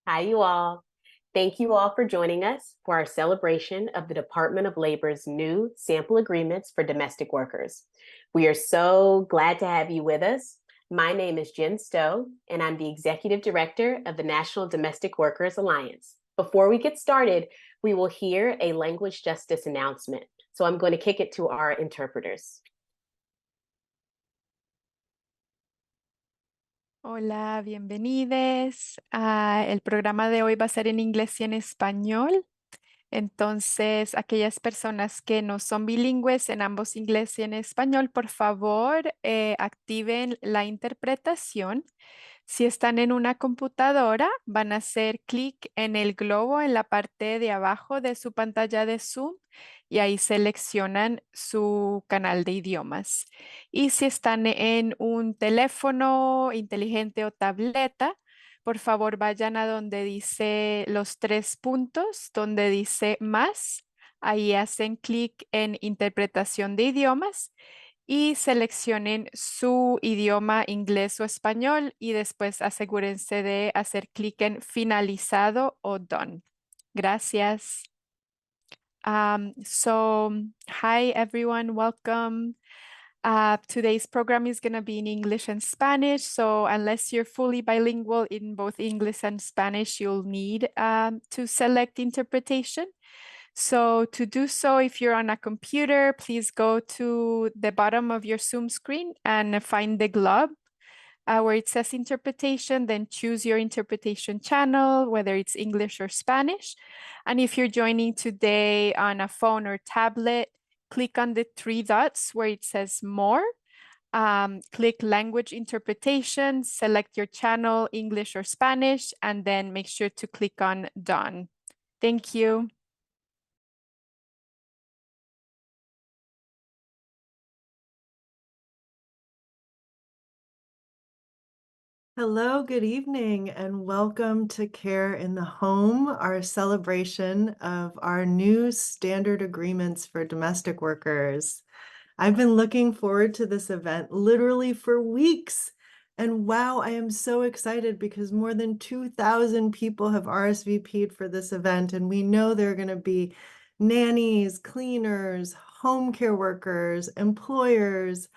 Hi, you all. Thank you all for joining us for our celebration of the Department of Labor's new sample agreements for domestic workers. We are so glad to have you with us. My name is Jen Stowe, and I'm the Executive Director of the National Domestic Workers Alliance. Before we get started, we will hear a language justice announcement. So I'm going to kick it to our interpreters. Hola, bienvenidos. El programa de hoy va a ser en inglés y en español. Entonces, aquellas personas que no son bilingües en ambos inglés y en español, por favor, activen la interpretación. Si están en una computadora, van a hacer clic en el globo en la parte de abajo de su pantalla de Zoom y ahí seleccionan su canal de idiomas. Y si están en un teléfono inteligente o tableta, por favor vayan a donde dice los tres puntos, donde dice más. Ahí hacen clic en interpretación de idiomas y seleccionen su idioma inglés o español y después asegúrense de hacer clic en finalizado o done. Gracias. Hi everyone, welcome. Today's program is going to be in English and Spanish. So unless you're fully bilingual in both English and Spanish, you'll need to select interpretation. So to do so, if you're on a computer, please go to the bottom of your Zoom screen and find the globe where it says interpretation, then choose your interpretation channel, whether it's English or Spanish. And if you're joining today on a phone or tablet, click on the three dots where it says more. Click language interpretation, select your channel, English or Spanish, and then make sure to click on done. Thank you. Hello, good evening, and welcome to Care in the Home, our celebration of our new standard agreements for domestic workers. I've been looking forward to this event literally for weeks. And wow, I am so excited because more than 2,000 people have RSVP'd for this event. And we know there are going to be nannies, cleaners, home care workers, employers,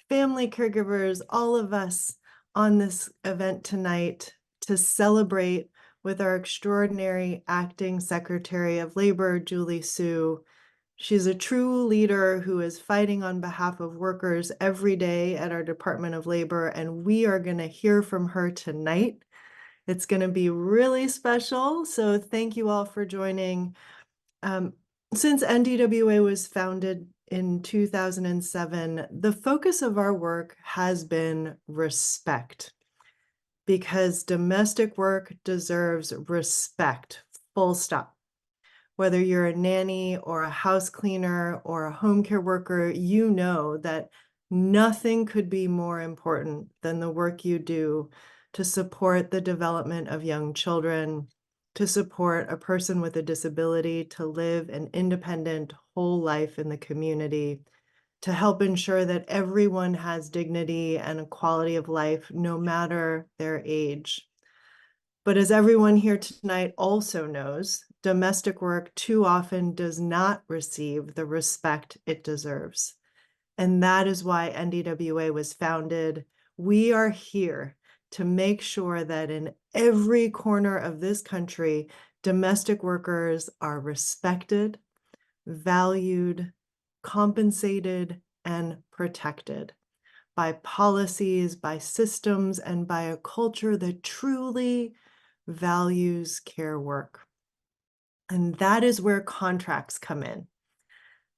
family caregivers, all of us on this event tonight to celebrate with our extraordinary Acting Secretary of Labor, Julie Su. She's a true leader who is fighting on behalf of workers every day at our Department of Labor, and we are going to hear from her tonight. It's going to be really special, so thank you all for joining. Since NDWA was founded in 2007, the focus of our work has been respect, because domestic work deserves respect, full stop. Whether you're a nanny or a house cleaner or a home care worker, you know that nothing could be more important than the work you do to support the development of young children, to support a person with a disability to live an independent, whole life in the community, to help ensure that everyone has dignity and a quality of life, no matter their age. But as everyone here tonight also knows, domestic work too often does not receive the respect it deserves. And that is why NDWA was founded. We are here to make sure that in every corner of this country, domestic workers are respected, valued, compensated, and protected by policies, by systems, and by a culture that truly values care work. And that is where contracts come in.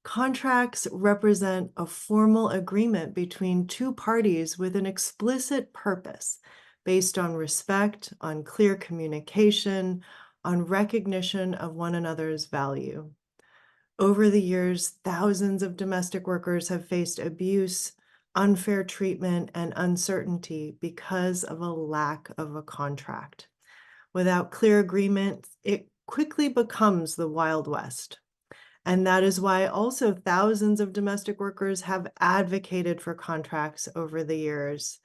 Contracts represent a formal agreement between two parties with an explicit purpose based on respect, on clear communication, on recognition of one another's value. Over the years, thousands of domestic workers have faced abuse, unfair treatment, and uncertainty because of a lack of a contract. Without clear agreement, it quickly becomes the Wild West. And that is why also thousands of domestic workers have advocated for contracts over the years.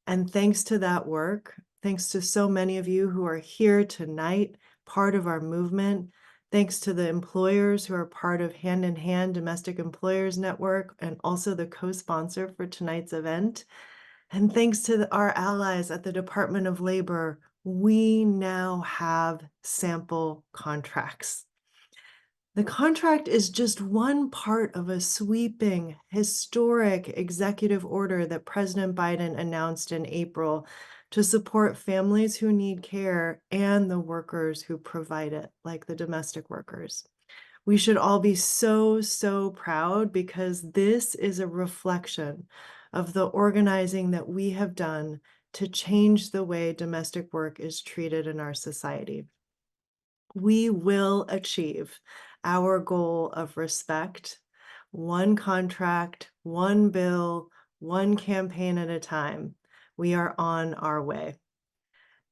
And thanks to that work, Thanks to so many of you who are here tonight, part of our movement. Thanks to the employers who are part of Hand in Hand Domestic Employers Network and also the co-sponsor for tonight's event. And thanks to our allies at the Department of Labor, we now have sample contracts. The contract is just one part of a sweeping, historic executive order that President Biden announced in April to support families who need care and the workers who provide it, like the domestic workers. We should all be so, so proud because this is a reflection of the organizing that we have done to change the way domestic work is treated in our society. We will achieve our goal of respect, one contract, one bill, one campaign at a time. We are on our way.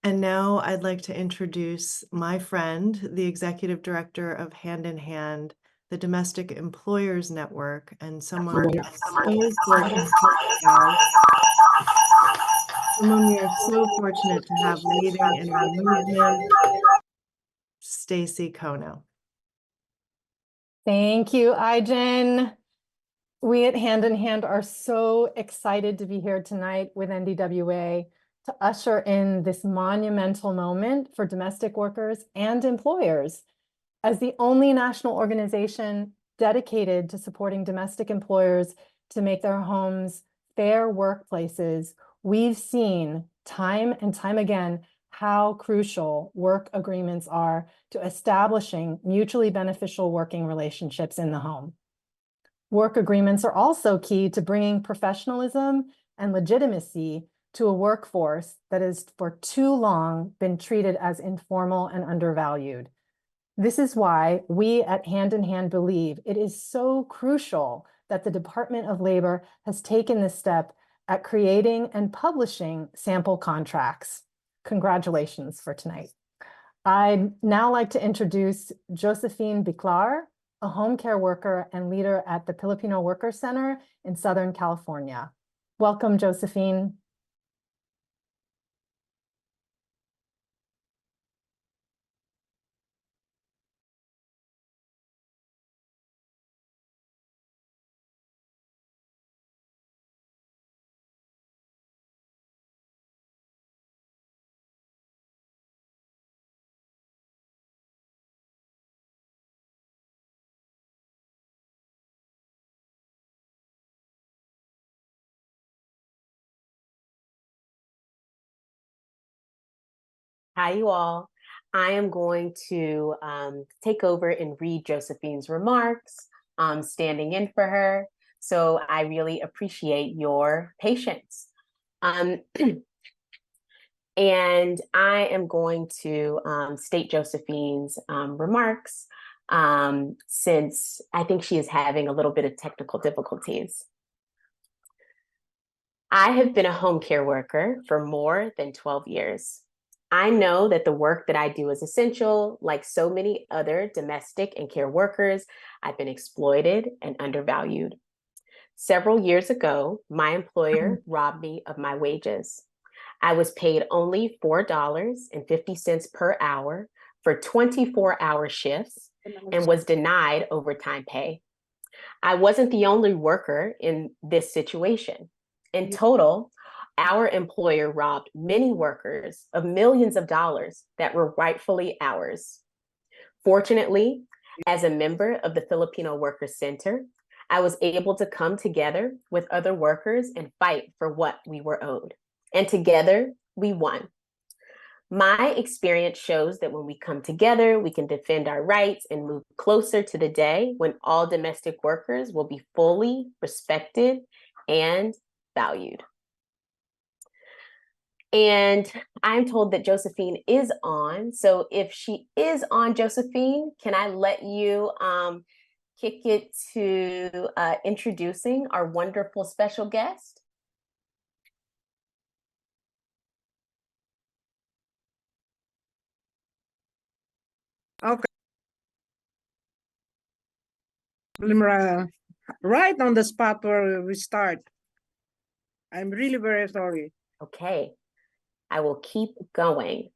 And now I'd like to introduce my friend, the executive director of Hand in Hand, the Domestic Employers Network, and someone we are so fortunate to have leading in our movement, Stacey Kono. Thank you, Ai-jen. We at Hand in Hand are so excited to be here tonight with NDWA to usher in this monumental moment for domestic workers and employers. As the only national organization dedicated to supporting domestic employers to make their homes fair workplaces, we've seen time and time again how crucial work agreements are to establishing mutually beneficial working relationships in the home. Work agreements are also key to bringing professionalism and legitimacy to a workforce that has for too long been treated as informal and undervalued. This is why we at Hand in Hand believe it is so crucial that the Department of Labor has taken this step at creating and publishing sample contracts. Congratulations for tonight. I'd now like to introduce Josephine Biclar, a home care worker and leader at the Filipino Worker Center in Southern California. Welcome, Josephine. Hi, you all. I am going to take over and read Josephine's remarks, standing in for her. So I really appreciate your patience. And I am going to state Josephine's remarks since I think she is having a little bit of technical difficulties. I have been a home care worker for more than 12 years. I know that the work that I do is essential. Like so many other domestic and care workers, I've been exploited and undervalued. Several years ago, my employer robbed me of my wages. I was paid only $4.50 per hour for 24-hour shifts and was denied overtime pay. I wasn't the only worker in this situation. In total, our employer robbed many workers of millions of dollars that were rightfully ours. Fortunately, as a member of the Filipino Worker Center, I was able to come together with other workers and fight for what we were owed. And together, we won. My experience shows that when we come together, we can defend our rights and move closer to the day when all domestic workers will be fully respected and valued. And I'm told that Josephine is on. So if she is on, Josephine, can I let you kick it to introducing our wonderful special guest? Okay. Right on the spot where we start. I'm really very sorry. Okay. I will keep going.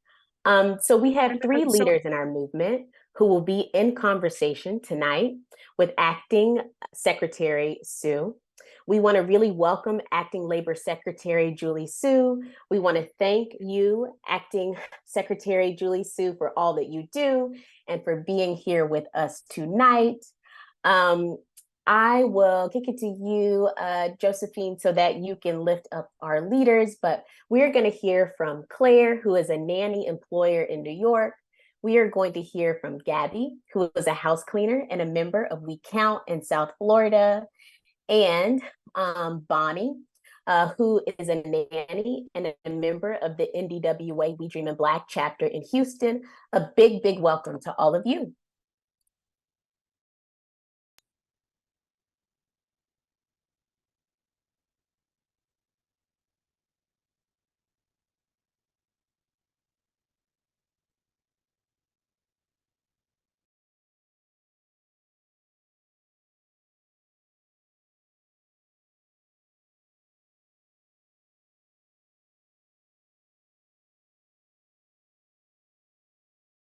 So we have three leaders in our movement who will be in conversation tonight with Acting Secretary Sue. We want to really welcome Acting Labor Secretary Julie Su. We want to thank you, Acting Secretary Julie Su, for all that you do and for being here with us tonight. I will kick it to you, Josephine, so that you can lift up our leaders, but we're going to hear from Claire, who is a nanny employer in New York. We are going to hear from Gabby, who is a house cleaner and a member of We Count in South Florida, and Bonnie, who is a nanny and a member of the NDWA We Dream in Black chapter in Houston. A big, big welcome to all of you.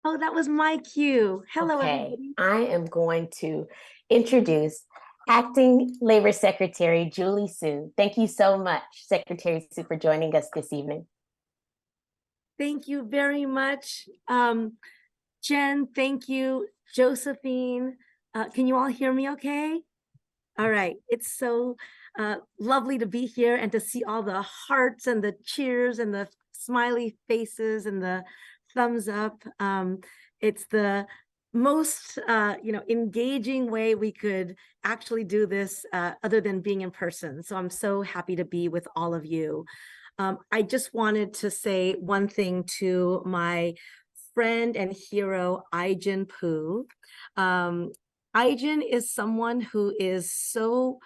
Oh, that was my cue. Hello, Okay, everybody. I am going to introduce Acting Labor Secretary Julie Su. Thank you so much, Secretary Su, for joining us this evening. Thank you very much. Jen, thank you. Josephine, can you all hear me okay? All right, it's so lovely to be here and to see all the hearts and the cheers and the smiley faces and the thumbs up. It's the most engaging way we could actually do this other than being in person. So I'm so happy to be with all of you. I just wanted to say one thing to my friend and hero, Ai-jen Poo. Ai-jen is someone who is so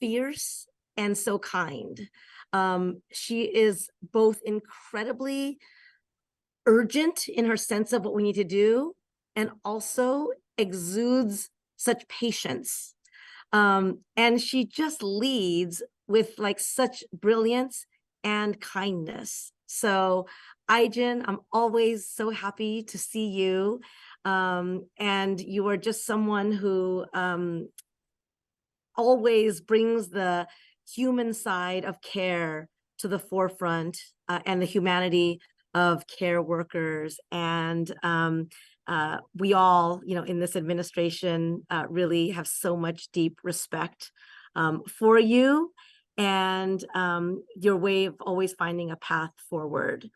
fierce and so kind. She is both incredibly urgent in her sense of what we need to do, and also exudes such patience. And she just leads with like such brilliance and kindness. So Ai-jen, I'm always so happy to see you. And you are just someone who always brings the human side of care to the forefront, and the humanity of care workers. And we all, in this administration really have so much deep respect for you and your way of always finding a path forward.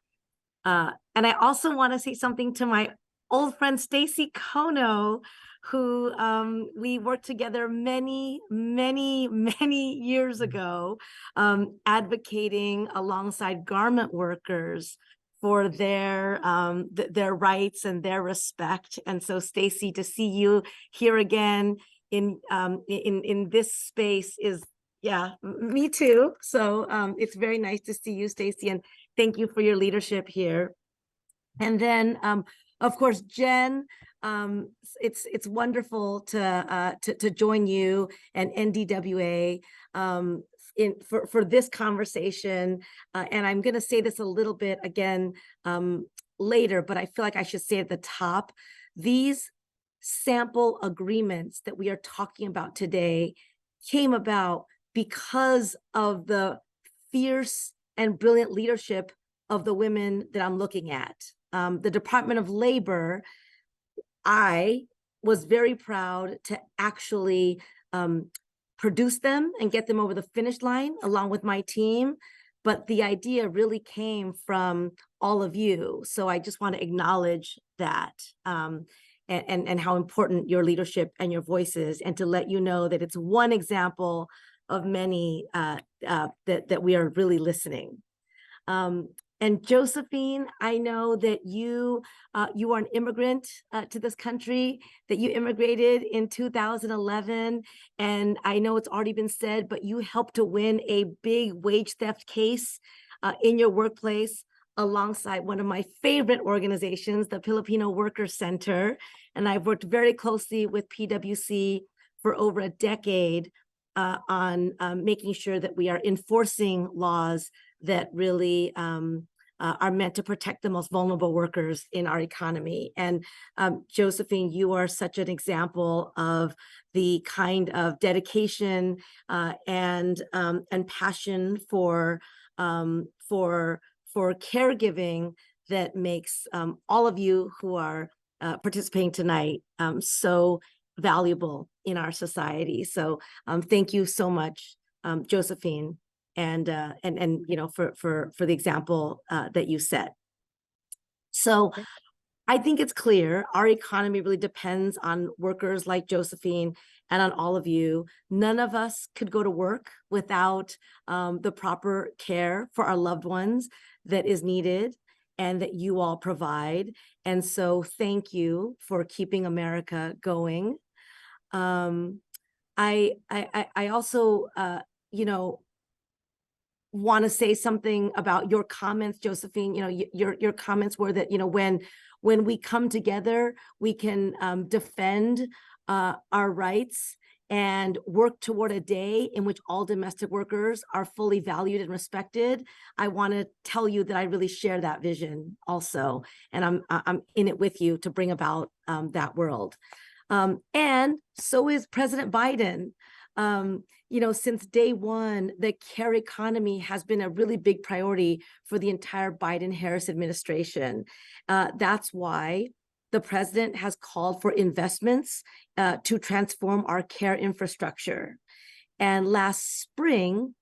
And I also want to say something to my old friend, Stacy Kono, who we worked together many, many, many years ago, advocating alongside garment workers for their rights and their respect. And so, Stacy, to see you here again in this space is, yeah, me too. So it's very nice to see you, Stacy, and thank you for your leadership here. And then, of course, Jen, it's wonderful to join you and NDWA for this conversation. And I'm going to say this a little bit again later, but I feel like I should say at the top, these sample agreements that we are talking about today came about because of the fierce and brilliant leadership of the women that I'm looking at. The Department of Labor, I was very proud to actually produce them and get them over the finish line along with my team. But the idea really came from all of you. So I just want to acknowledge that and how important your leadership and your voice is, and to let you know that it's one example of many that we are really listening. And Josephine, I know that you are an immigrant to this country, that you immigrated in 2011. And I know it's already been said, but you helped to win a big wage theft case in your workplace alongside one of my favorite organizations, the Filipino Workers Center. And I've worked very closely with PWC for over a decade on making sure that we are enforcing laws that really are meant to protect the most vulnerable workers in our economy. And Josephine, you are such an example of the kind of dedication and passion for caregiving that makes all of you who are participating tonight so valuable in our society. So thank you so much, Josephine, and you know, for the example that you set. So I think it's clear our economy really depends on workers like Josephine and on all of you. None of us could go to work without the proper care for our loved ones that is needed and that you all provide. And so thank you for keeping America going. I also, you know, want to say something about your comments, Josephine. You know, your comments were that, you know, when we come together, we can defend our rights and work toward a day in which all domestic workers are fully valued and respected. I want to tell you that I really share that vision also, and I'm in it with you to bring about that world. And so is President Biden. You know, since day one, the care economy has been a really big priority for the entire Biden-Harris administration. That's why the president has called for investments to transform our care infrastructure. And last spring,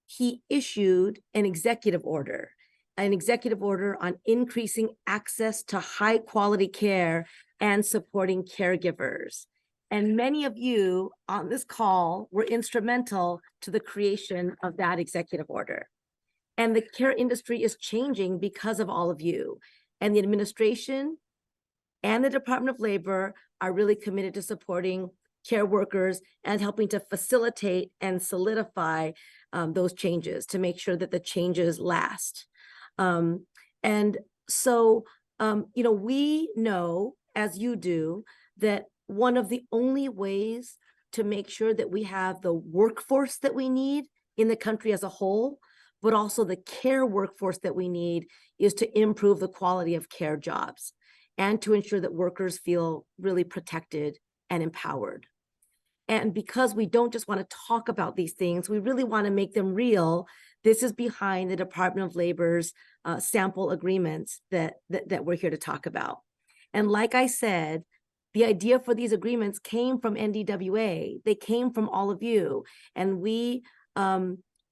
he issued an executive order on increasing access to high quality care and supporting caregivers. And many of you on this call were instrumental to the creation of that executive order. And the care industry is changing because of all of you. And the administration and the Department of Labor are really committed to supporting care workers and helping to facilitate and solidify those changes to make sure that the changes last. And so, you know, we know, as you do, that one of the only ways to make sure that we have the workforce that we need in the country as a whole, but also the care workforce that we need, is to improve the quality of care jobs and to ensure that workers feel really protected and empowered. And because we don't just want to talk about these things, we really want to make them real. This is behind the Department of Labor's sample agreements that we're here to talk about. And like I said, the idea for these agreements came from NDWA. They came from all of you. And we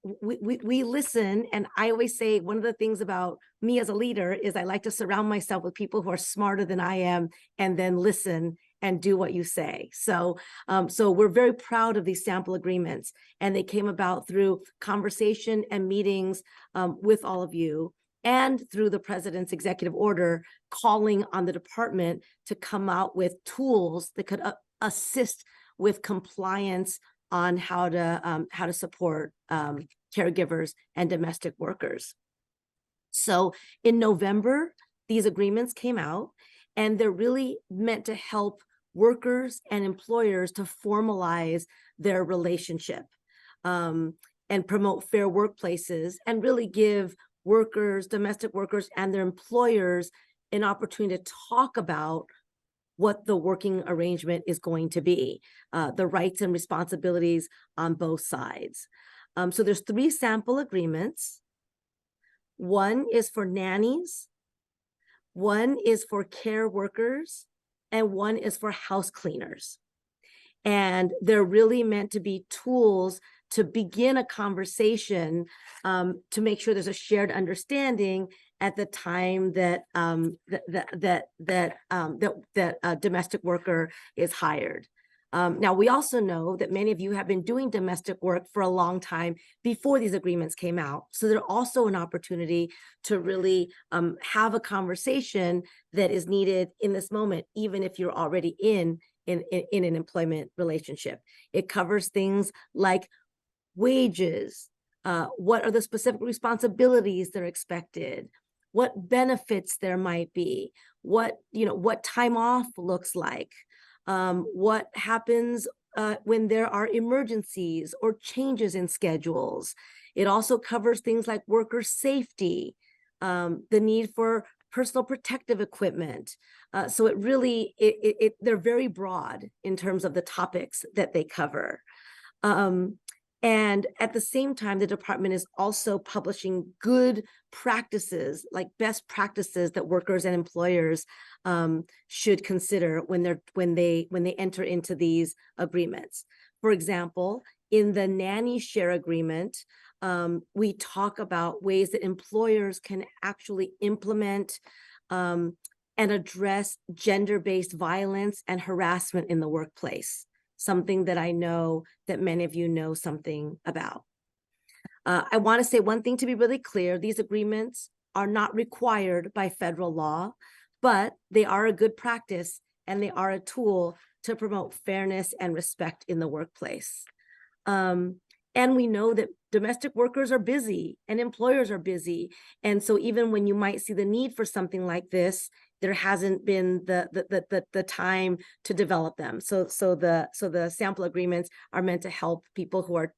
listen. And I always say one of the things about me as a leader is I like to surround myself with people who are smarter than I am and then listen and do what you say. So, so we're very proud of these sample agreements, and they came about through conversation and meetings with all of you, and through the president's executive order calling on the department to come out with tools that could assist with compliance on how to support caregivers and domestic workers. So in November, these agreements came out, and they're really meant to help workers and employers to formalize their relationship and promote fair workplaces, and really give workers, domestic workers, and their employers an opportunity to talk about what the working arrangement is going to be, the rights and responsibilities on both sides. So there's 3 sample agreements. One is for nannies, one is for care workers, and one is for house cleaners. And they're really meant to be tools to begin a conversation to make sure there's a shared understanding at the time that a domestic worker is hired. Now, we also know that many of you have been doing domestic work for a long time before these agreements came out. So there's also an opportunity to really have a conversation that is needed in this moment, even if you're already in an employment relationship. It covers things like wages, what are the specific responsibilities that are expected, what benefits there might be, what time off looks like, what happens when there are emergencies or changes in schedules. It also covers things like worker safety, the need for personal protective equipment. So it really, they're very broad in terms of the topics that they cover. And at the same time, the department is also publishing good practices, like best practices that workers and employers should consider when they enter into these agreements. For example, in the nanny share agreement, we talk about ways that employers can actually implement and address gender-based violence and harassment in the workplace, something that I know that many of you know something about. I want to say one thing to be really clear: these agreements are not required by federal law, but they are a good practice and they are a tool to promote fairness and respect in the workplace. And we know that domestic workers are busy and employers are busy. And so even when you might see the need for something like this, there hasn't been the time to develop them. So the sample agreements are meant to help people who are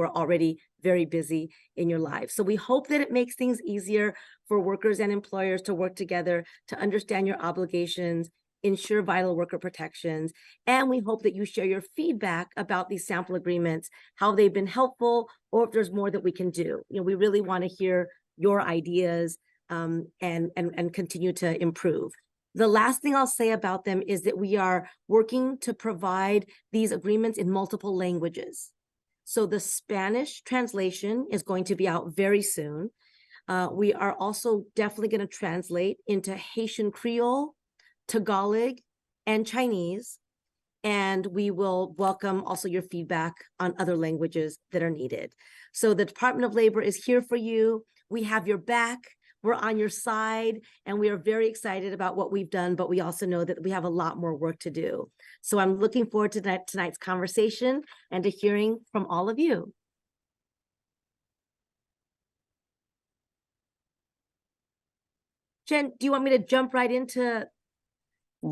already very busy in your life. So we hope that it makes things easier for workers and employers to work together, to understand your obligations, ensure vital worker protections. And we hope that you share your feedback about these sample agreements, how they've been helpful, or if there's more that we can do. You know, we really want to hear your ideas and continue to improve. The last thing I'll say about them is that we are working to provide these agreements in multiple languages. So the Spanish translation is going to be out very soon. We are also definitely going to translate into Haitian Creole, Tagalog, and Chinese. And we will welcome also your feedback on other languages that are needed. So the Department of Labor is here for you. We have your back. We're on your side, and we are very excited about what we've done, but we also know that we have a lot more work to do. So I'm looking forward to tonight's conversation and to hearing from all of you. Jen, do you want me to jump right into?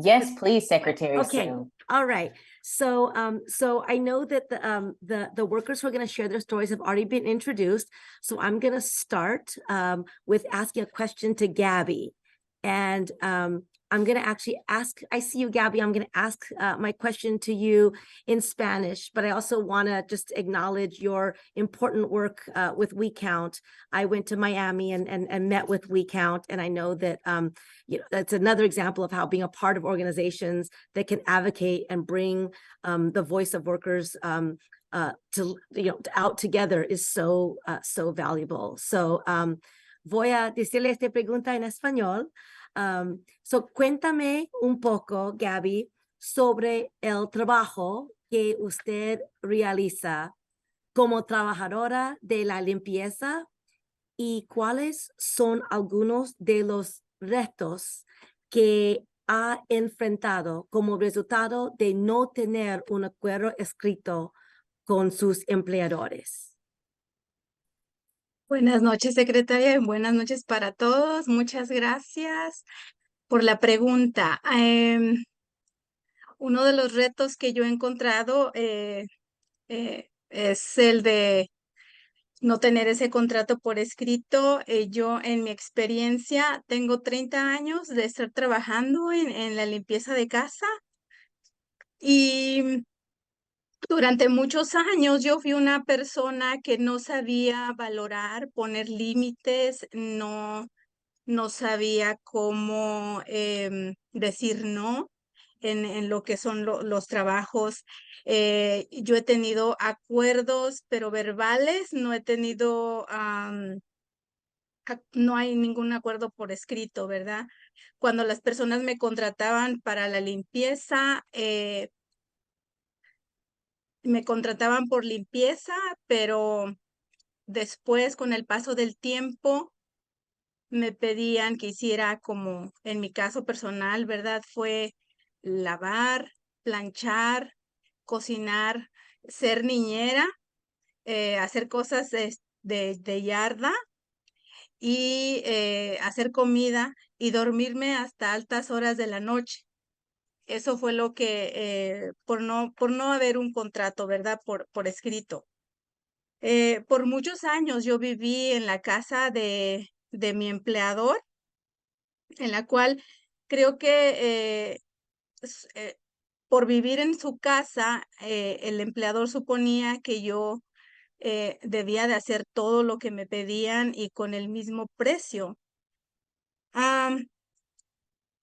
Yes, please, Secretary Okay. Sue. All right. So I know that the workers who are going to share their stories have already been introduced. So I'm going to start with asking a question to Gabby. And I'm going to actually ask, I see you, Gabby. I'm going to ask my question to you in Spanish, but I also want to just acknowledge your important work with WeCount. I went to Miami and met with WeCount, and I know that you know, that's another example of how being a part of organizations that can advocate and bring the voice of workers to, you know, out together is so valuable. So voy a decirle esta pregunta en español. So cuéntame un poco, Gabby, sobre el trabajo que usted realiza como trabajadora de la limpieza y cuáles son algunos de los retos que ha enfrentado como resultado de no tener un acuerdo escrito con sus empleadores. Buenas noches, secretaria, y buenas noches para todos. Muchas gracias por la pregunta. Uno de los retos que yo he encontrado es el de no tener ese contrato por escrito. Yo, en mi experiencia, tengo 30 años de estar trabajando en la limpieza de casa y durante muchos años yo fui una persona que no sabía valorar, poner límites, no sabía cómo decir no en lo que son los trabajos. Yo he tenido acuerdos, pero verbales, no he tenido, no hay ningún acuerdo por escrito, ¿verdad? Cuando las personas me contrataban para la limpieza, me contrataban por limpieza, pero después, con el paso del tiempo, me pedían que hiciera, como en mi caso personal, ¿verdad? Fue lavar, planchar, cocinar, ser niñera, hacer cosas de yarda y hacer comida y dormirme hasta altas horas de la noche. Eso fue lo que, por no haber un contrato, ¿verdad? Por escrito. Por muchos años yo viví en la casa de de mi empleador, en la cual creo que por vivir en su casa, el empleador suponía que yo debía de hacer todo lo que me pedían y con el mismo precio. Am,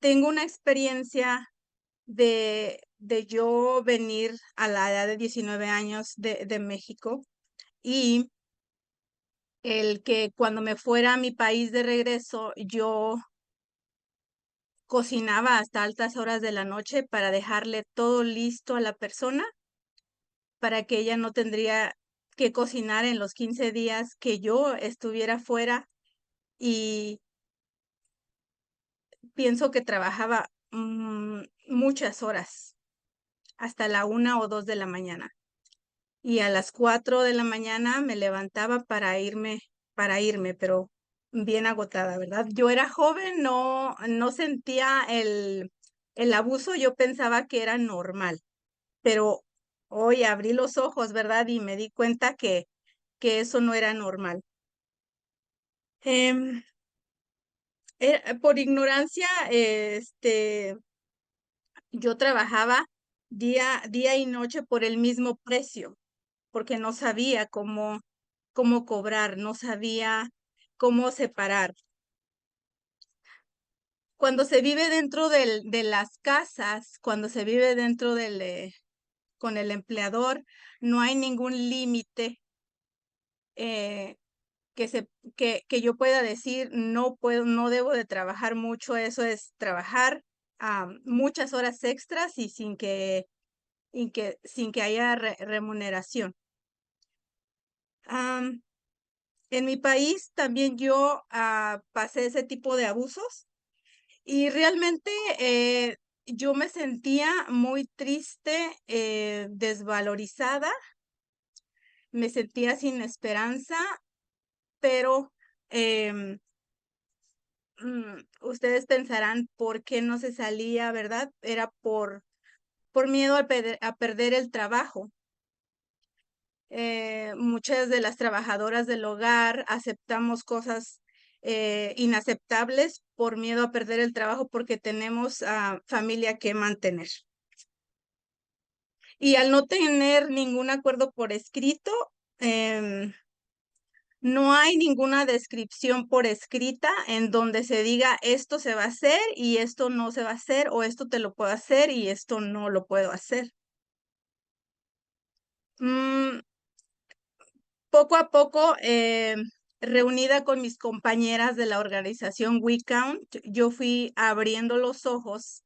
Tengo una experiencia de yo venir a la edad de 19 años de México y el que cuando me fuera a mi país de regreso, yo cocinaba hasta altas horas de la noche para dejarle todo listo a la persona para que ella no tendría que cocinar en los 15 días que yo estuviera fuera y pienso que trabajaba muchas horas, hasta la 1 o 2 de la mañana. Y a las 4 de la mañana me levantaba para irme, pero bien agotada, ¿verdad? Yo era joven, no sentía el abuso, yo pensaba que era normal, pero hoy abrí los ojos, ¿verdad? Y me di cuenta que eso no era normal. Em, por ignorancia, yo trabajaba día y noche por el mismo precio, porque no sabía cómo cobrar, no sabía cómo separar. Cuando se vive dentro de las casas, cuando se vive dentro con el empleador, no hay ningún límite eh, que yo pueda decir, no puedo, no debo de trabajar mucho, eso es trabajar muchas horas extras y sin que haya remuneración. Am, en mi país también yo pasé ese tipo de abusos y realmente yo me sentía muy triste, desvalorizada, me sentía sin esperanza, pero em, ustedes pensarán por qué no se salía, ¿verdad? Era por miedo a perder el trabajo. Muchas de las trabajadoras del hogar aceptamos cosas inaceptables por miedo a perder el trabajo porque tenemos familia que mantener. Y al no tener ningún acuerdo por escrito, em, no hay ninguna descripción por escrita en donde se diga esto se va a hacer y esto no se va a hacer, o esto te lo puedo hacer y esto no lo puedo hacer. Mm, Poco a poco, reunida con mis compañeras de la organización We Count, yo fui abriendo los ojos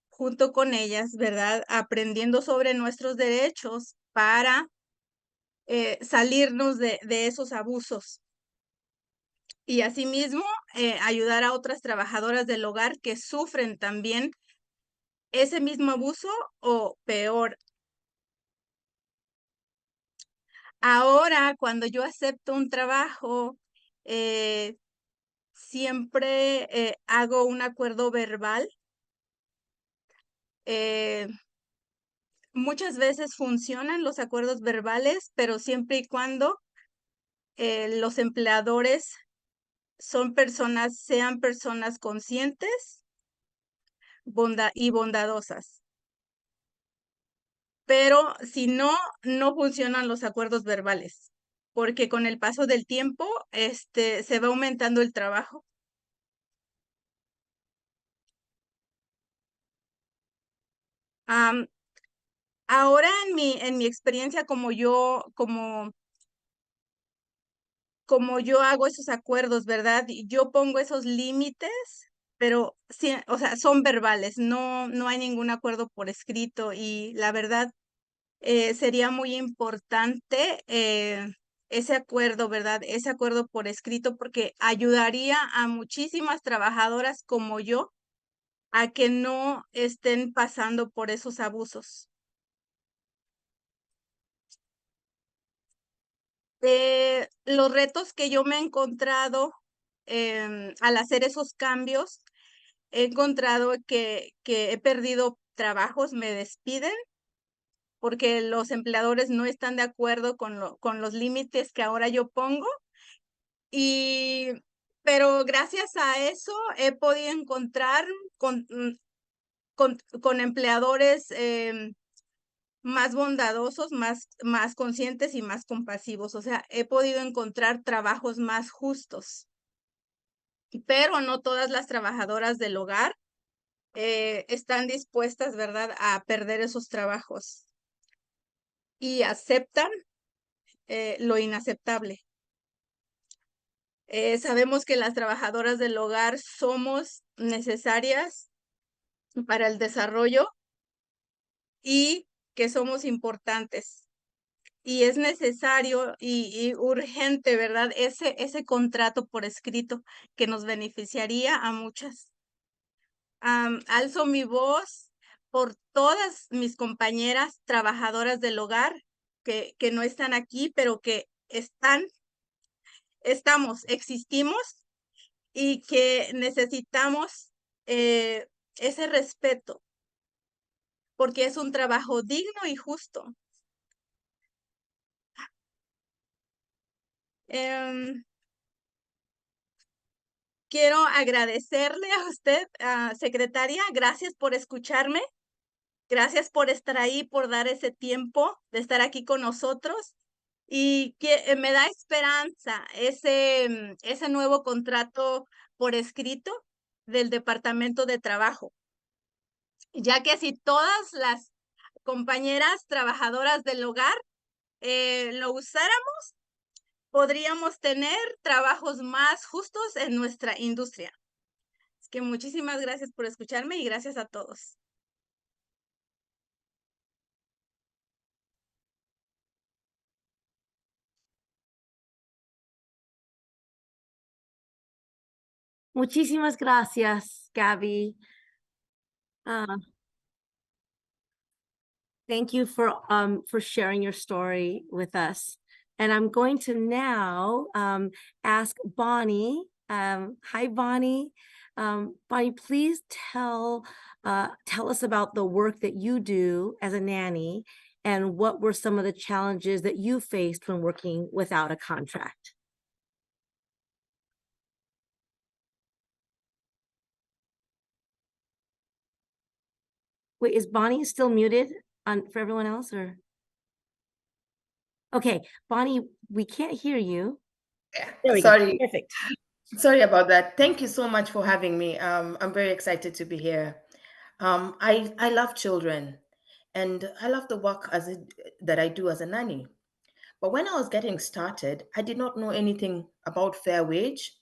junto con ellas, ¿verdad? Aprendiendo sobre nuestros derechos para salirnos de esos abusos. Y asimismo, ayudar a otras trabajadoras del hogar que sufren también ese mismo abuso o peor. Ahora, cuando yo acepto un trabajo, eh, siempre hago un acuerdo verbal. Eh, Muchas veces funcionan los acuerdos verbales, pero siempre y cuando los empleadores sean personas conscientes y bondadosas. Pero si no, no funcionan los acuerdos verbales, porque con el paso del tiempo, se va aumentando el trabajo. Am, Ahora en mi experiencia como yo hago esos acuerdos, ¿verdad? Y yo pongo esos límites, pero sí, o sea, son verbales, no hay ningún acuerdo por escrito y la verdad sería muy importante ese acuerdo, ¿verdad? Ese acuerdo por escrito porque ayudaría a muchísimas trabajadoras como yo a que no estén pasando por esos abusos. Los retos que yo me he encontrado al hacer esos cambios, he encontrado que he perdido trabajos, me despiden porque los empleadores no están de acuerdo con los límites que ahora yo pongo. Y pero gracias a eso he podido encontrar con empleadores más bondadosos, más conscientes y más compasivos. O sea, he podido encontrar trabajos más justos. Pero no todas las trabajadoras del hogar están dispuestas, ¿verdad?, a perder esos trabajos y aceptan lo inaceptable. Sabemos que las trabajadoras del hogar somos necesarias para el desarrollo y que somos importantes. Y es necesario y urgente, ¿verdad? Ese contrato por escrito que nos beneficiaría a muchas. Alzo mi voz por todas mis compañeras trabajadoras del hogar que no están aquí, pero que existimos y que necesitamos ese respeto, porque es un trabajo digno y justo. Quiero agradecerle a usted, secretaria, gracias por escucharme, gracias por estar ahí, por dar ese tiempo de estar aquí con nosotros y que me da esperanza ese nuevo contrato por escrito del Departamento de Trabajo, ya que si todas las compañeras trabajadoras del hogar lo usáramos, podríamos tener trabajos más justos en nuestra industria. Es que muchísimas gracias por escucharme y gracias a todos. Muchísimas gracias, Gabby. Thank you for sharing your story with us. And I'm going to now ask Bonnie. Hi, Bonnie. Bonnie, please tell us about the work that you do as a nanny and what were some of the challenges that you faced when working without a contract. Wait, is Bonnie still muted for everyone else, or? Okay, Bonnie, we can't hear you. There we go. Sorry. Perfect. Sorry about that. Thank you so much for having me. I'm very excited to be here. I love children, and I love the work that I do as a nanny. But when I was getting started, I did not know anything about fair wage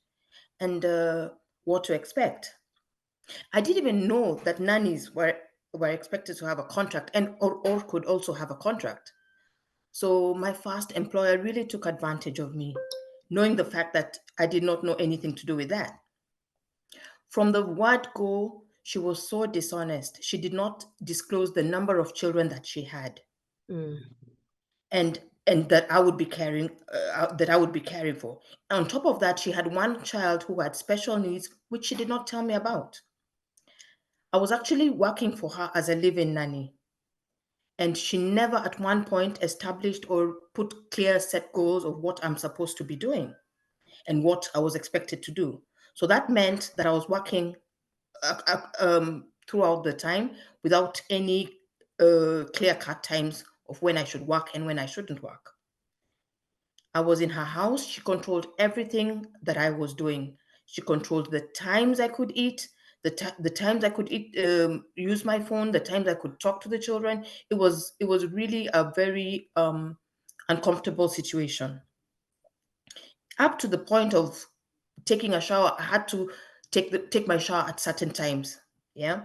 and what to expect. I didn't even know that nannies were expected to have a contract and or could also have a contract. So my first employer really took advantage of me, knowing the fact that I did not know anything to do with that. From the word go, she was so dishonest. She did not disclose the number of children that she had, and that I would be caring for. On top of that, she had one child who had special needs, which she did not tell me about. I was actually working for her as a live-in nanny, and she never at one point established or put clear set goals of what I'm supposed to be doing and what I was expected to do. So that meant that I was working throughout the time without any clear-cut times of when I should work and when I shouldn't work. I was in her house. She controlled everything that I was doing. She controlled the times I could eat, the times I could eat, use my phone, the times I could talk to the children. It was really a very uncomfortable situation. Up to the point of taking a shower, I had to take my shower at certain times. Yeah.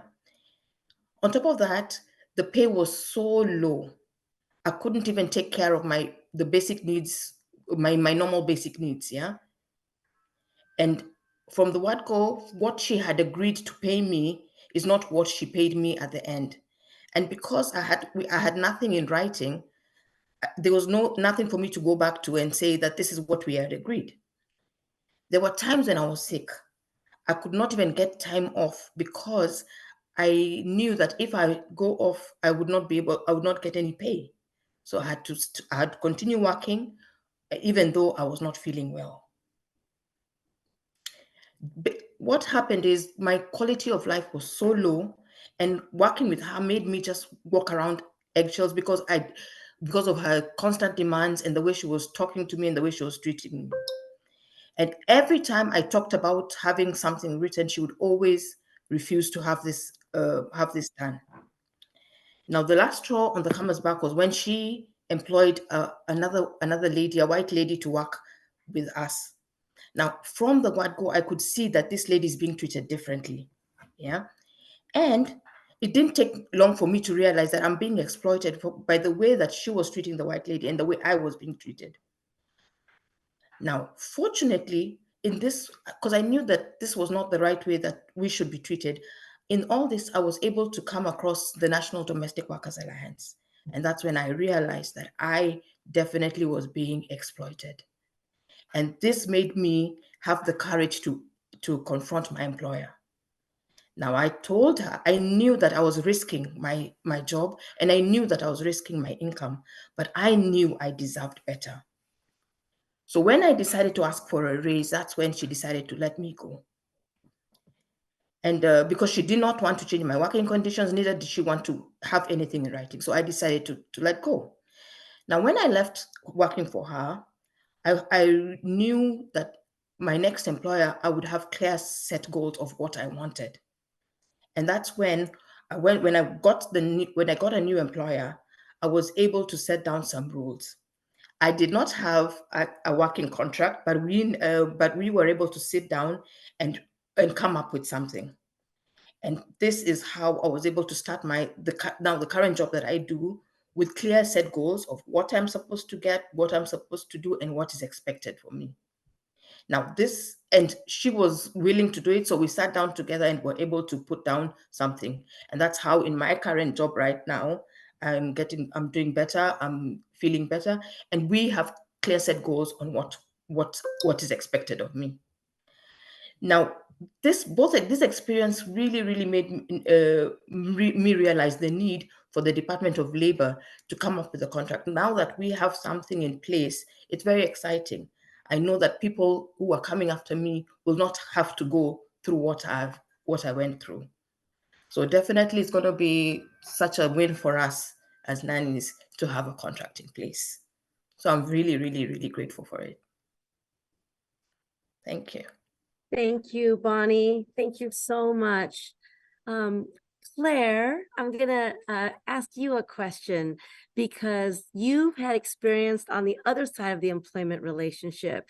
On top of that, the pay was so low. I couldn't even take care of the basic needs, my normal basic needs. Yeah. And from the word go, what she had agreed to pay me is not what she paid me at the end. And because I had nothing in writing, there was nothing for me to go back to and say that this is what we had agreed. There were times when I was sick. I could not even get time off because I knew that if I go off, I would not get any pay. So I had to continue working even though I was not feeling well. what happened is my quality of life was so low, and working with her made me just walk around eggshells because of her constant demands and the way she was talking to me and the way she was treating me. And every time I talked about having something written, she would always refuse to have this done. Now, the last straw on the camel's back was when she employed another lady, a white lady, to work with us. Now, from the word go, I could see that this lady is being treated differently. Yeah. And it didn't take long for me to realize that I'm being exploited by the way that she was treating the white lady and the way I was being treated. Now, fortunately, in this, because I knew that this was not the right way that we should be treated, in all this, I was able to come across the National Domestic Workers Alliance. And that's when I realized that I definitely was being exploited. And this made me have the courage to confront my employer. Now, I told her, I knew that I was risking my job, and I knew that I was risking my income, but I knew I deserved better. So when I decided to ask for a raise, that's when she decided to let me go. And because she did not want to change my working conditions, neither did she want to have anything in writing. So I decided to let go. Now, when I left working for her, I knew that my next employer, I would have clear set goals of what I wanted. And that's when when I got a new employer, I was able to set down some rules. I did not have a working contract, but we were able to sit down and come up with something. And this is how I was able to start the current job that I do, with clear set goals of what I'm supposed to get, what I'm supposed to do, and what is expected from me. Now, and she was willing to do it, so we sat down together and were able to put down something. And that's how in my current job right now, I'm doing better, I'm feeling better, and we have clear set goals on what is expected of me. Now, this experience really made me realize the need for the Department of Labor to come up with a contract. Now that we have something in place, it's very exciting. I know that people who are coming after me will not have to go through what I went through. So definitely it's going to be such a win for us as nannies to have a contract in place. So I'm really grateful for it. Thank you. Thank you, Bonnie. Thank you so much. Claire, I'm gonna ask you a question, because you've had experience on the other side of the employment relationship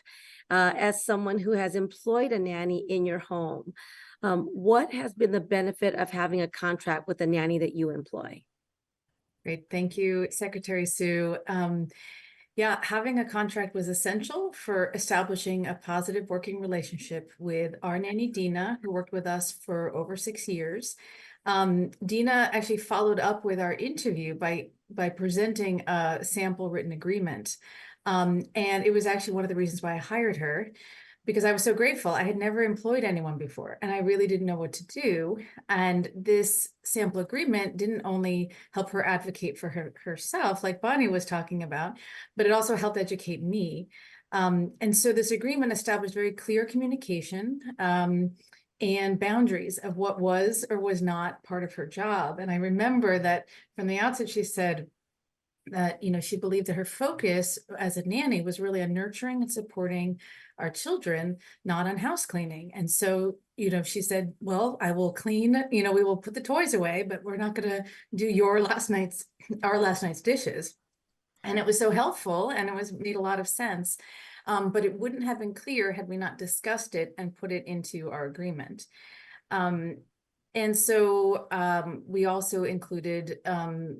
as someone who has employed a nanny in your home. What has been the benefit of having a contract with a nanny that you employ? Great, thank you, Secretary Sue. Yeah, having a contract was essential for establishing a positive working relationship with our nanny, Dina, who worked with us for over 6 years. Dina actually followed up with our interview by presenting a sample written agreement. And it was actually one of the reasons why I hired her, because I was so grateful. I had never employed anyone before, and I really didn't know what to do. And this sample agreement didn't only help her advocate for herself, like Bonnie was talking about, but it also helped educate me. And so this agreement established very clear communication and boundaries of what was or was not part of her job. And I remember that from the outset, she said that, she believed that her focus as a nanny was really on nurturing and supporting our children, not on house cleaning. And so, she said, well, I will clean, we will put the toys away, but we're not going to do our last night's dishes. And it was so helpful, and it made a lot of sense. But it wouldn't have been clear had we not discussed it and put it into our agreement. And so we also included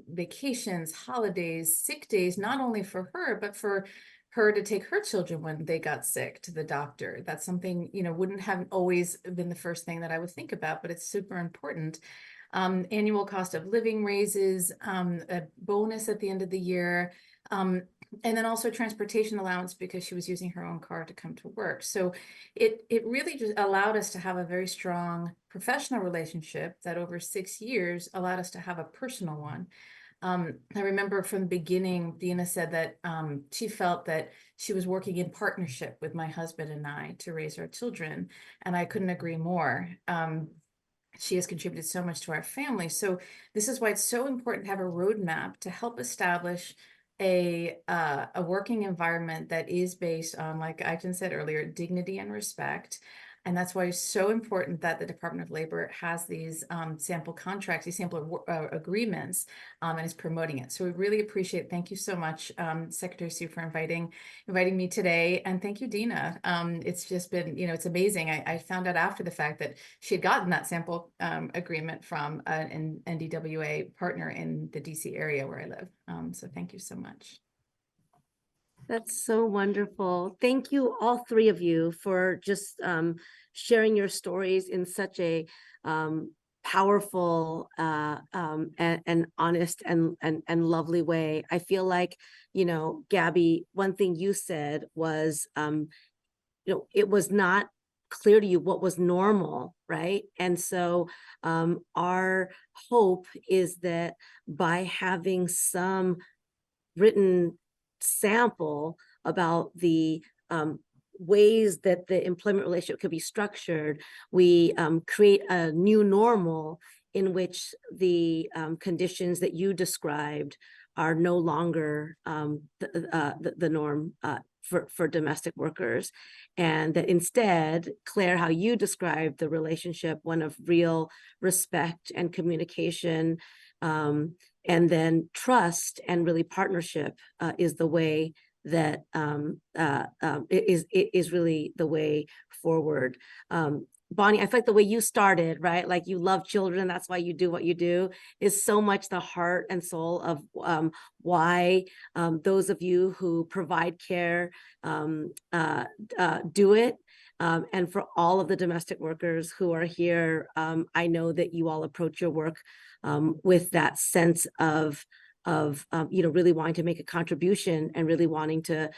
vacations, holidays, sick days, not only for her, but for her to take her children when they got sick to the doctor. That's something, wouldn't have always been the first thing that I would think about, but it's super important. Annual cost of living raises, a bonus at the end of the year, and then also transportation allowance because she was using her own car to come to work. So it really just allowed us to have a very strong professional relationship that over 6 years allowed us to have a personal one. I remember from the beginning, Dina said that she felt that she was working in partnership with my husband and I to raise our children, and I couldn't agree more. She has contributed so much to our family. So this is why it's so important to have a roadmap to help establish a working environment that is based on, like Aitan said earlier, dignity and respect. And that's why it's so important that the Department of Labor has these sample contracts, these sample agreements, and is promoting it. So we really appreciate it. Thank you so much, Secretary Sue, for inviting me today. And thank you, Dina. It's just been, it's amazing. I found out after the fact that she had gotten that sample agreement from an NDWA partner in the DC area where I live. So thank you so much. That's so wonderful. Thank you, all three of you, for just sharing your stories in such a powerful and honest and lovely way. I feel like, Gabby, one thing you said was, it was not clear to you what was normal, right? And so our hope is that by having some written sample about the ways that the employment relationship could be structured, we create a new normal in which the conditions that you described are no longer the norm for domestic workers. And that instead, Claire, how you described the relationship, one of real respect and communication, and then trust and really partnership is the way that is really the way forward. Bonnie, I feel like the way you started, right? Like you love children, that's why you do what you do, is so much the heart and soul of why those of you who provide care do it. And for all of the domestic workers who are here, I know that you all approach your work with that sense of really wanting to make a contribution and really wanting to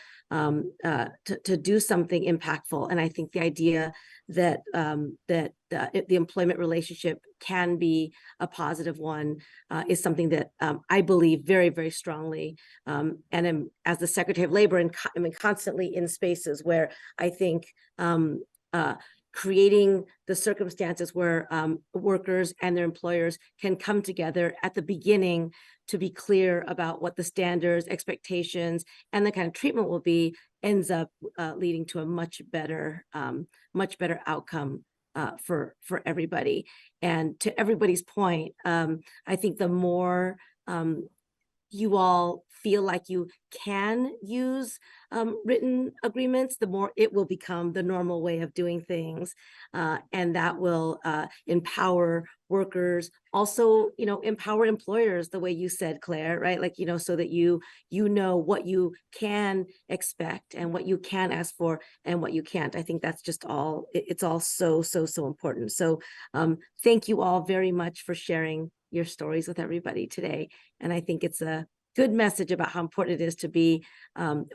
do something impactful. And I think the idea that the employment relationship can be a positive one is something that I believe very, very strongly. And am, as the Secretary of Labor, and I'm constantly in spaces where I think creating the circumstances where workers and their employers can come together at the beginning to be clear about what the standards, expectations, and the kind of treatment will be, ends up leading to a much better outcome for everybody. And to everybody's point, I think the more you all feel like you can use written agreements, the more it will become the normal way of doing things. And that will empower workers, also, empower employers the way you said, Claire, right? Like, so that you know what you can expect and what you can ask for and what you can't. I think that's just all, it's all so important. So thank you all very much for sharing your stories with everybody today. And I think it's a good message about how important it is to be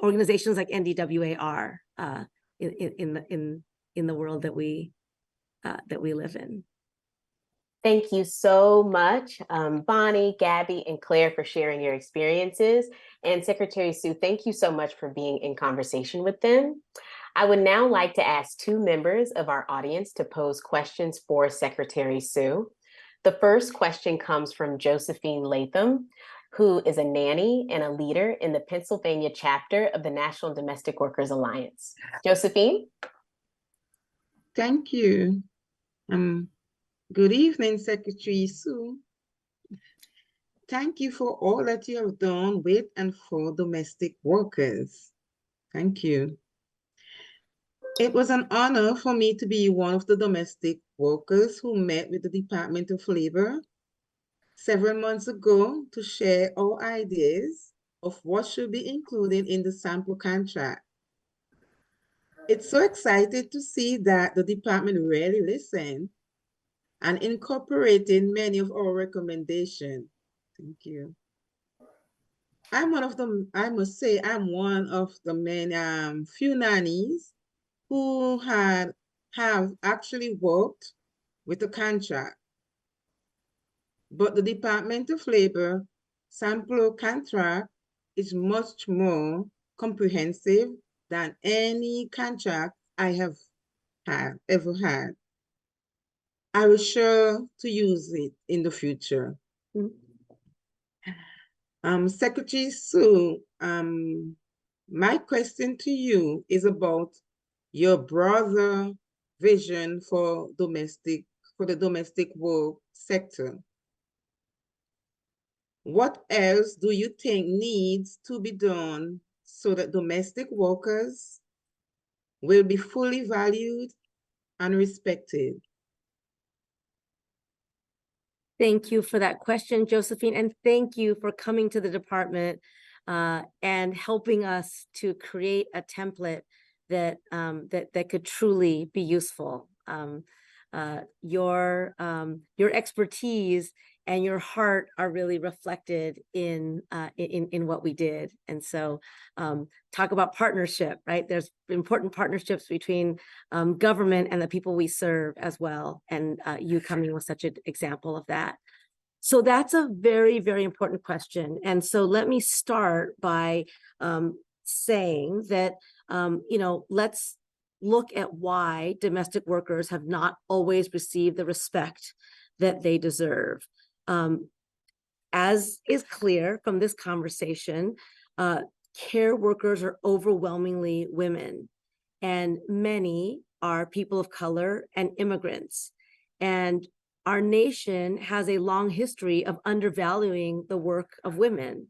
organizations like NDWA are in the world that we live in. Thank you so much, Bonnie, Gabby, and Claire, for sharing your experiences. And Secretary Sue, thank you so much for being in conversation with them. I would now like to ask two members of our audience to pose questions for Secretary Sue. The first question comes from Josephine Latham, who is a nanny and a leader in the Pennsylvania chapter of the National Domestic Workers Alliance. Josephine? Thank you. Good evening, Secretary Sue. Thank you for all that you have done with and for domestic workers. Thank you. It was an honor for me to be one of the domestic workers who met with the Department of Labor several months ago to share our ideas of what should be included in the sample contract. It's so exciting to see that the department really listened and incorporated many of our recommendations. Thank you. I must say, I'm one of the many few nannies who have actually worked with the contract. But the Department of Labor sample contract is much more comprehensive than any contract I have ever had. I will sure to use it in the future. Secretary Sue, my question to you is about your broader vision for the domestic work sector. What else do you think needs to be done so that domestic workers will be fully valued and respected? Thank you for that question, Josephine, and thank you for coming to the department and helping us to create a template that that could truly be useful. Your expertise and your heart are really reflected in what we did, and so talk about partnership, right? There's important partnerships between government and the people we serve as well, and you coming with such an example of that. So that's a very, very important question. And so let me start by saying that, let's look at why domestic workers have not always received the respect that they deserve. As is clear from this conversation, care workers are overwhelmingly women, and many are people of color and immigrants. And our nation has a long history of undervaluing the work of women.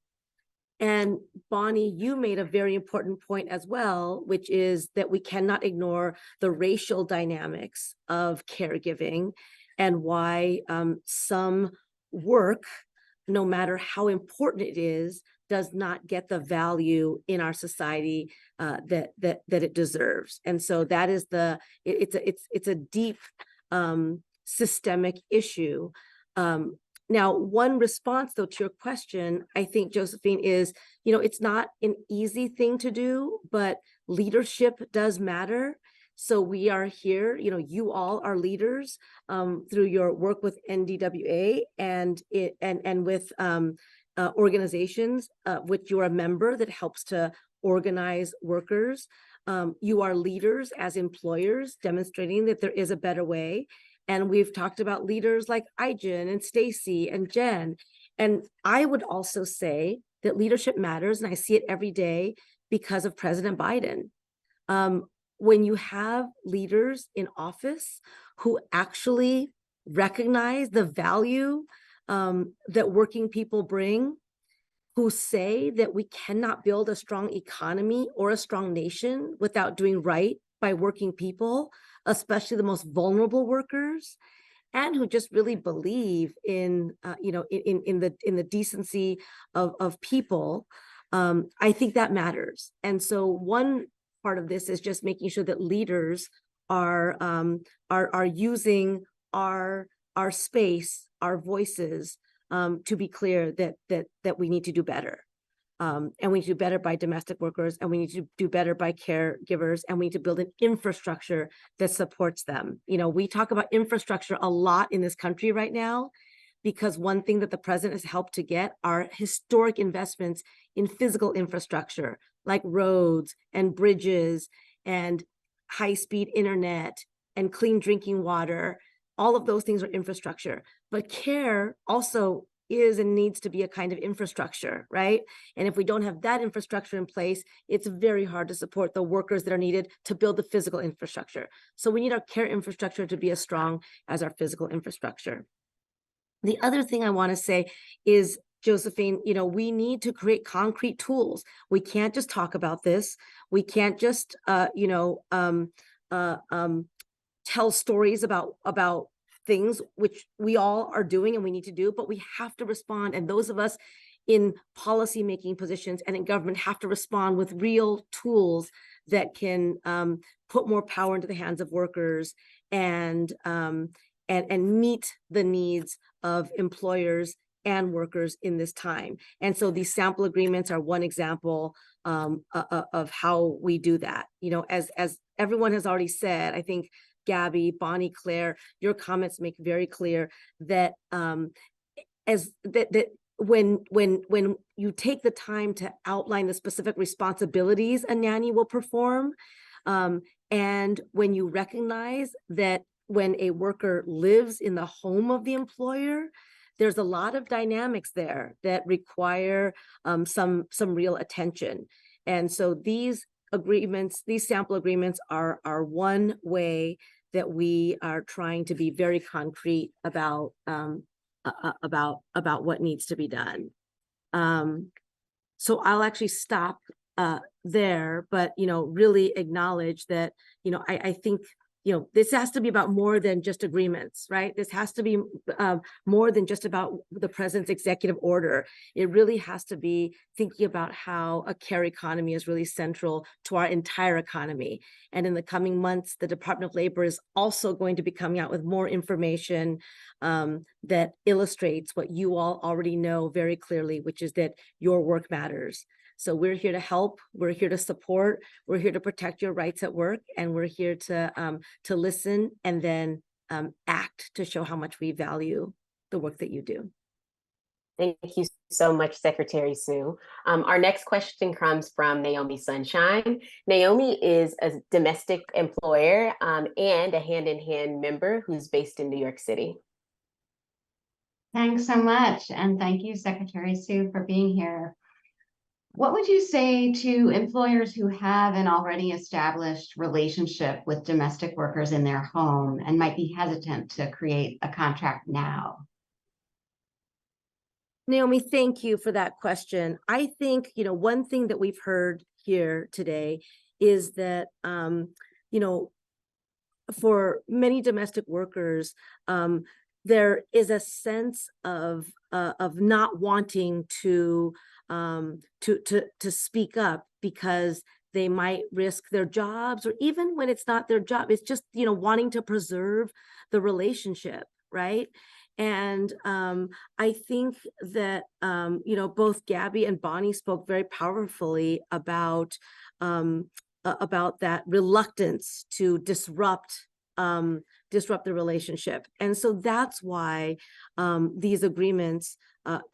And Bonnie, you made a very important point as well, which is that we cannot ignore the racial dynamics of caregiving and why some work, no matter how important it is, does not get the value in our society that it deserves. And so that is it's a deep systemic issue. Now, one response, though, to your question, I think, Josephine, is, it's not an easy thing to do, but leadership does matter. So we are here, you all are leaders through your work with NDWA and with organizations which you are a member that helps to organize workers. You are leaders as employers, demonstrating that there is a better way. And we've talked about leaders like Ai-jen and Stacy and Jen. And I would also say that leadership matters, and I see it every day because of President Biden. When you have leaders in office who actually recognize the value that working people bring, who say that we cannot build a strong economy or a strong nation without doing right by working people, especially the most vulnerable workers, and who just really believe in the decency of people, I think that matters. And so one part of this is just making sure that leaders are using our space, our voices, to be clear that we need to do better. And we need to do better by domestic workers, and we need to do better by caregivers, and we need to build an infrastructure that supports them. We talk about infrastructure a lot in this country right now, because one thing that the president has helped to get are historic investments in physical infrastructure, like roads and bridges and high-speed internet and clean drinking water. All of those things are infrastructure, but care also is and needs to be a kind of infrastructure, right? And if we don't have that infrastructure in place, it's very hard to support the workers that are needed to build the physical infrastructure. So we need our care infrastructure to be as strong as our physical infrastructure. The other thing I want to say is, Josephine, we need to create concrete tools. We can't just talk about this. We can't just, tell stories about things which we all are doing and we need to do, but we have to respond. And those of us in policy making positions and in government have to respond with real tools that can put more power into the hands of workers and meet the needs of employers and workers in this time. And so these sample agreements are one example of how we do that. As everyone has already said, I think Gabby, Bonnie, Claire, your comments make very clear that that when you take the time to outline the specific responsibilities a nanny will perform, and when you recognize that when a worker lives in the home of the employer, there's a lot of dynamics there that require some real attention. And so these agreements, these sample agreements are one way that we are trying to be very concrete about what needs to be done. So I'll actually stop there, but really acknowledge that I think this has to be about more than just agreements, right? This has to be more than just about the president's executive order. It really has to be thinking about how a care economy is really central to our entire economy. And in the coming months, the Department of Labor is also going to be coming out with more information that illustrates what you all already know very clearly, which is that your work matters. So we're here to help, we're here to support, we're here to protect your rights at work, and we're here to listen and then act to show how much we value the work that you do. Thank you so much, Secretary Sue. Our next question comes from Naomi Sunshine. Naomi is a domestic employer and a hand-in-hand member who's based in New York City. Thanks so much. And thank you, Secretary Sue, for being here. What would you say to employers who have an already established relationship with domestic workers in their home and might be hesitant to create a contract now? Naomi, thank you for that question. I think, one thing that we've heard here today is that, for many domestic workers, there is a sense of not wanting to speak up because they might risk their jobs, or even when it's not their job, it's just, wanting to preserve the relationship, right? And I think that, both Gabby and Bonnie spoke very powerfully about that reluctance to disrupt the relationship. And so that's why these agreements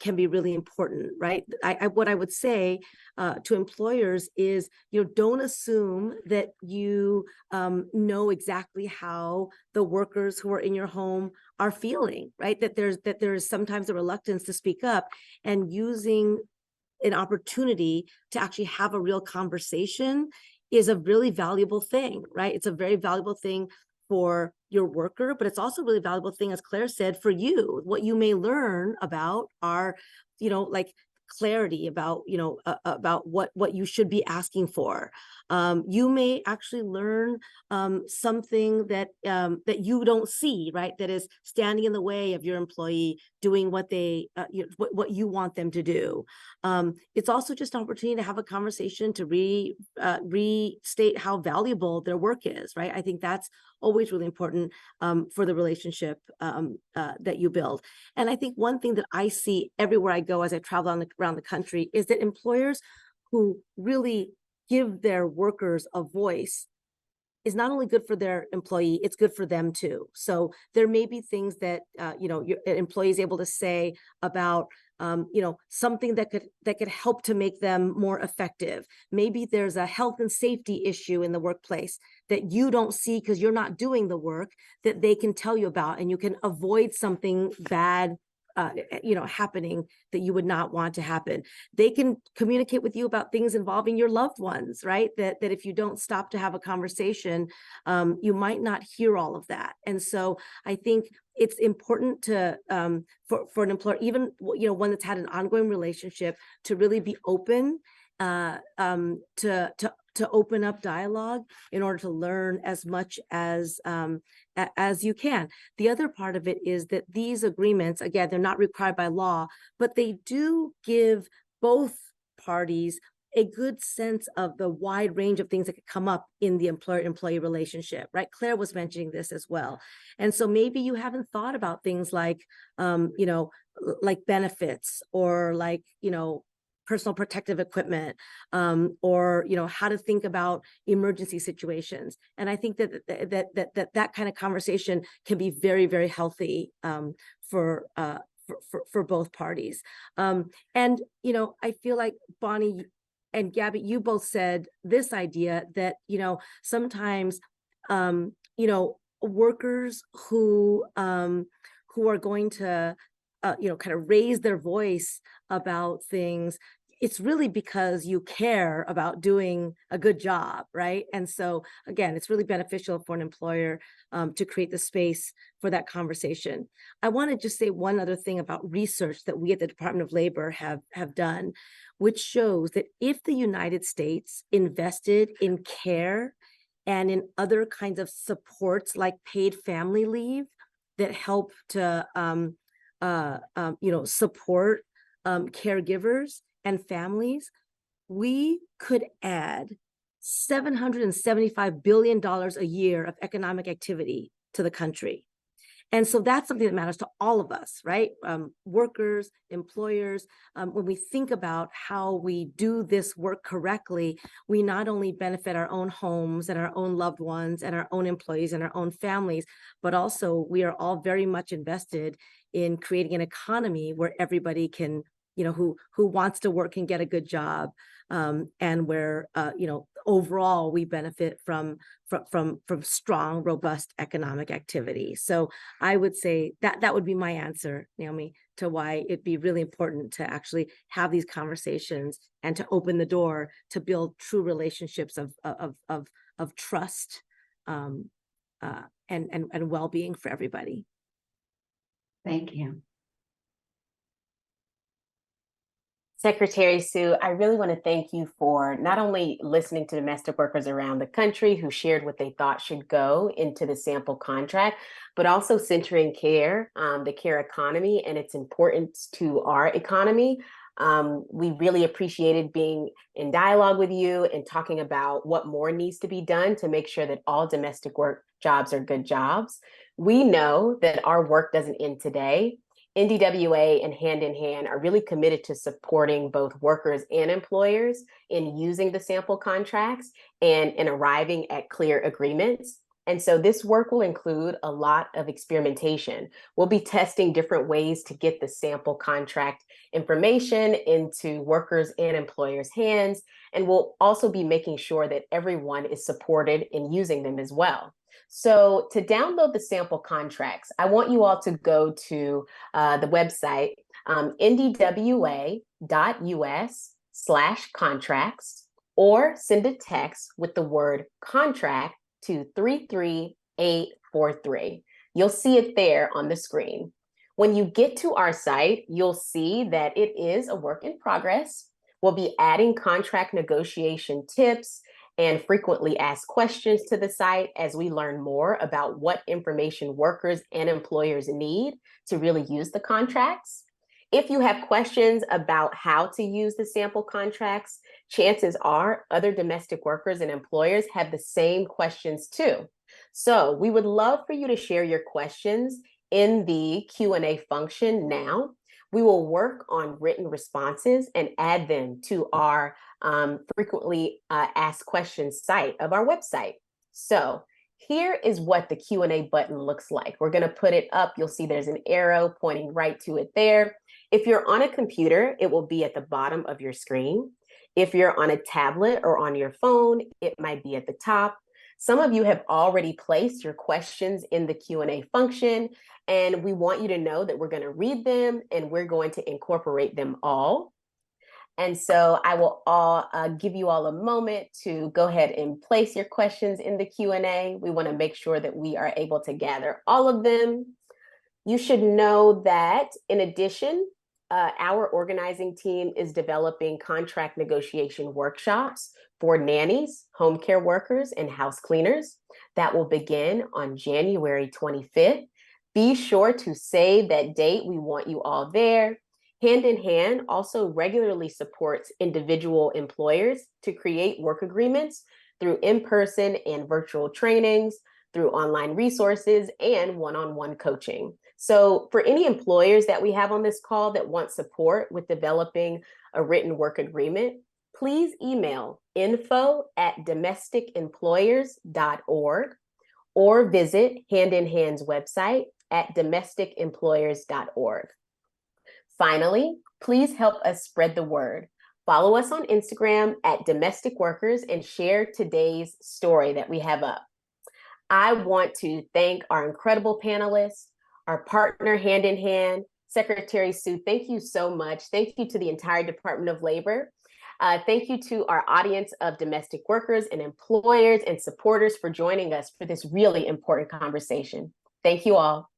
can be really important, right? What I would say to employers is, don't assume that you know exactly how the workers who are in your home are feeling, right? That there's sometimes a reluctance to speak up, and using an opportunity to actually have a real conversation is a really valuable thing, right? It's a very valuable thing for your worker, but it's also a really valuable thing, as Claire said, for you. What you may learn about are, like clarity about, about what you should be asking for. You may actually learn something that that you don't see, right? That is standing in the way of your employee doing what they, what you want them to do. It's also just an opportunity to have a conversation to restate how valuable their work is, right? I think that's always really important for the relationship that you build. And I think one thing that I see everywhere I go as I travel around the country is that employers who really give their workers a voice is not only good for their employee, it's good for them too. So there may be things that your employee is able to say about something that could help to make them more effective. Maybe there's a health and safety issue in the workplace that you don't see because you're not doing the work, that they can tell you about, and you can avoid something bad happening that you would not want to happen. They can communicate with you about things involving your loved ones, right? That if you don't stop to have a conversation, you might not hear all of that. And so I think it's important to for an employer, even one that's had an ongoing relationship, to really be open to open up dialogue in order to learn as much as you can. The other part of it is that these agreements, again, they're not required by law, but they do give both parties a good sense of the wide range of things that could come up in the employer-employee relationship, right? Claire was mentioning this as well. And so maybe you haven't thought about things like, like benefits, or like, personal protective equipment, or how to think about emergency situations. And I think that kind of conversation can be very, very healthy for for both parties. And, you know, I feel like Bonnie and Gabby, you both said this idea that, you know, sometimes, you know, workers who are going to, you know, kind of raise their voice about things, it's really because you care about doing a good job, right? And so again, it's really beneficial for an employer to create the space for that conversation. I want to just say one other thing about research that we at the Department of Labor have done, which shows that if the United States invested in care and in other kinds of supports like paid family leave that help to you know, support caregivers and families, we could add $775 billion a year of economic activity to the country. And so that's something that matters to all of us, right? Workers, employers. When we think about how we do this work correctly, we not only benefit our own homes and our own loved ones and our own employees and our own families, but also we are all very much invested in creating an economy where everybody can, you know, who wants to work can get a good job, and where, you know, overall we benefit from strong, robust economic activity. So I would say that would be my answer, Naomi, to why it'd be really important to actually have these conversations and to open the door to build true relationships of trust and well-being for everybody. Thank you. Secretary Sue, I really want to thank you for not only listening to domestic workers around the country who shared what they thought should go into the sample contract, but also centering care, the care economy, and its importance to our economy. We really appreciated being in dialogue with you and talking about what more needs to be done to make sure that all domestic work jobs are good jobs. We know that our work doesn't end today. NDWA and Hand in Hand are really committed to supporting both workers and employers in using the sample contracts and in arriving at clear agreements. And so this work will include a lot of experimentation. We'll be testing different ways to get the sample contract information into workers and employers' hands. And we'll also be making sure that everyone is supported in using them as well. So to download the sample contracts, I want you all to go to the website, ndwa.us/contracts, or send a text with the word contract to 33843. You'll see it there on the screen. When you get to our site, you'll see that it is a work in progress. We'll be adding contract negotiation tips and frequently asked questions to the site as we learn more about what information workers and employers need to really use the contracts. If you have questions about how to use the sample contracts, chances are other domestic workers and employers have the same questions too. So we would love for you to share your questions in the Q&A function now. We will work on written responses and add them to our frequently asked questions site of our website. So here is what the Q&A button looks like. We're going to put it up. You'll see there's an arrow pointing right to it there. If you're on a computer, it will be at the bottom of your screen. If you're on a tablet or on your phone, it might be at the top. Some of you have already placed your questions in the Q&A function, and we want you to know that we're going to read them and we're going to incorporate them all. And so I will give you all a moment to go ahead and place your questions in the Q&A. We want to make sure that we are able to gather all of them. You should know that in addition, our organizing team is developing contract negotiation workshops for nannies, home care workers, and house cleaners. That will begin on January 25th. Be sure to save that date. We want you all there. Hand in Hand also regularly supports individual employers to create work agreements through in-person and virtual trainings, through online resources, and one-on-one coaching. So for any employers that we have on this call that want support with developing a written work agreement, please email info@domesticemployers.org or visit Hand in Hand's website at domesticemployers.org. Finally, please help us spread the word. Follow us on Instagram at Domestic Workers and share today's story that we have up. I want to thank our incredible panelists, our partner Hand in Hand, Secretary Sue. Thank you so much. Thank you to the entire Department of Labor. Thank you to our audience of domestic workers and employers and supporters for joining us for this really important conversation. Thank you all.